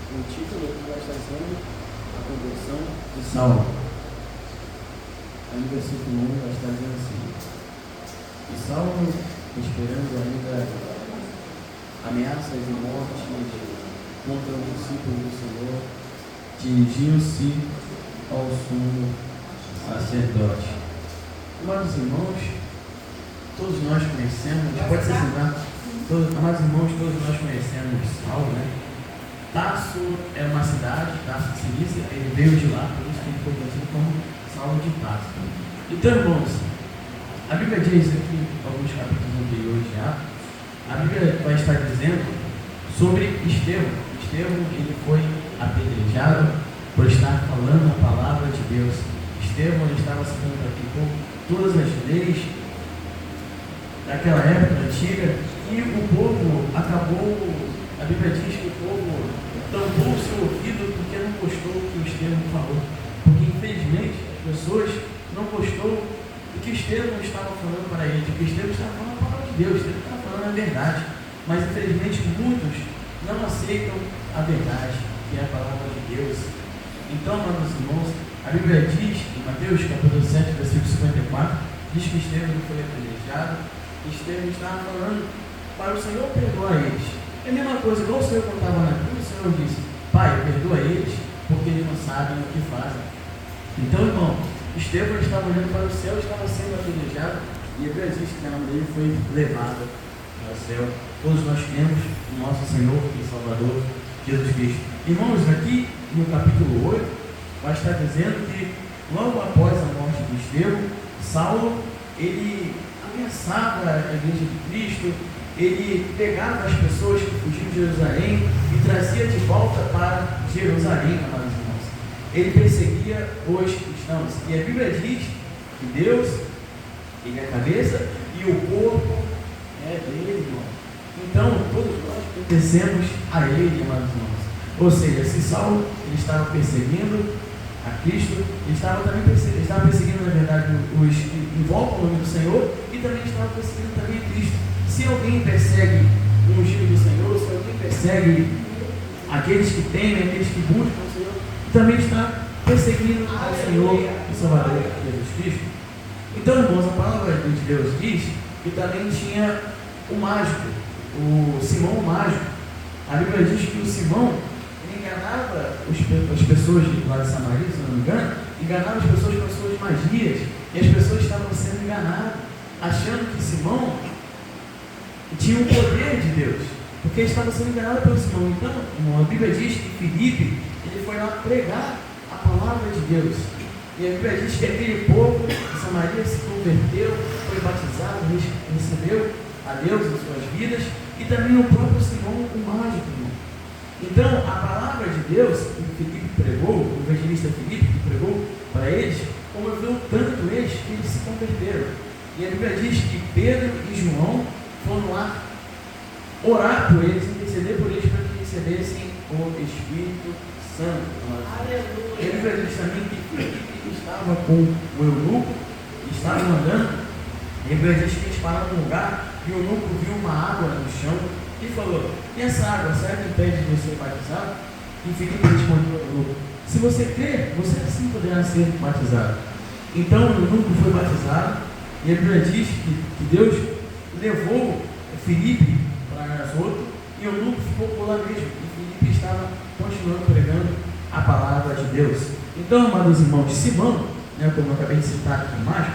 O título que vai estar sendo A Conversão de Saulo. Aí no versículo 1 vai estar dizendo assim: E Saulo, esperando ainda ameaças e mortes contra o discípulo do Senhor, dirigiu-se ao sumo sacerdote. Amados irmãos, todos nós conhecemos, pode ser citar, amados irmãos, todos nós conhecemos Saulo, né? Tarso é uma cidade, Tarso de Cilícia, ele veio de lá, por isso que ele foi conhecido como Saulo de Tarso. Então, irmãos, a Bíblia diz aqui, alguns capítulos anteriores já, a Bíblia vai estar dizendo sobre Estevão. Estevão, ele foi apedrejado por estar falando a palavra de Deus. Estevão, ele estava citando aqui com todas as leis daquela época antiga, e o povo acabou, a Bíblia diz que o povo tampou o seu ouvido porque não gostou do que o Estevão falou. Porque, infelizmente, as pessoas não gostou do que Estevão estava falando para eles, porque Estevão estava falando a palavra de Deus, Estevão estava falando a verdade. Mas, infelizmente, muitos não aceitam a verdade, que é a palavra de Deus. Então, meus irmãos, a Bíblia diz, em Mateus capítulo 7, versículo 54, diz que Estevão foi apedrejado, e Estevão estava falando para o Senhor perdoar eles. É a mesma coisa, igual o Senhor contava na cruz, o Senhor disse: Pai, perdoa eles, porque eles não sabem o que fazem. Então, irmão, Estevão estava olhando para o céu, estava sendo apedrejado, e a Bíblia diz que a alma dele foi levada ao céu. Todos nós temos o nosso Senhor e Salvador Jesus Cristo. Irmãos, aqui no capítulo 8, vai estar dizendo que logo após a morte de Estevão, Saulo, ele ameaçava a igreja de Cristo, ele pegava as pessoas que fugiam de Jerusalém e trazia de volta para Jerusalém, amados irmãos. Ele perseguia os cristãos. E a Bíblia diz que Deus, ele é a cabeça e o corpo é dele, irmão. Então, todos nós pertencemos a ele, amados irmãos. Ou seja, se Saulo ele estava perseguindo a Cristo, ele estava perseguindo, na verdade, os que invocam o nome do Senhor, e também estava perseguindo também a Cristo. Se alguém persegue o ungido do Senhor, se alguém persegue aqueles que temem, aqueles que buscam o Senhor, também está perseguindo ao Senhor e Salvador Jesus Cristo. Então, irmãos, a palavra de Deus diz que também tinha o mágico, o Simão o mágico. A Bíblia diz que o Simão enganava as pessoas de lá de Samaria, se não me engano, enganava as pessoas com as suas magias, e as pessoas estavam sendo enganadas, achando que Simão tinha o poder de Deus, porque estava sendo enganado pelo Simão. Então, irmão, a Bíblia diz que Filipe, ele foi lá pregar a palavra de Deus, e a Bíblia diz que aquele povo de Samaria se converteu, foi batizado, recebeu a Deus em suas vidas, e também o próprio Simão, o mágico, irmão. Então, a palavra de Deus, que Filipe pregou, o evangelista Filipe que pregou para eles, comoveu tanto eles que eles se converteram. E a Bíblia diz que Pedro e João foram lá orar por eles, interceder por eles para que recebessem o Espírito Santo. Aleluia. A Bíblia diz também que Filipe estava com o eunuco, estava andando, e a Bíblia diz que eles pararam num lugar e o eunuco viu uma água no chão e falou: e essa água, será que impede de você batizado? E Filipe respondeu ao eunuco: se você crer, você assim poderá ser batizado. Então o eunuco foi batizado, e a Bíblia diz que Deus levou Filipe para Azoto, e o eunuco ficou por lá mesmo, e Filipe estava continuando pregando a palavra de Deus. Então, amados irmãos, Simão, como eu acabei de citar aqui mais,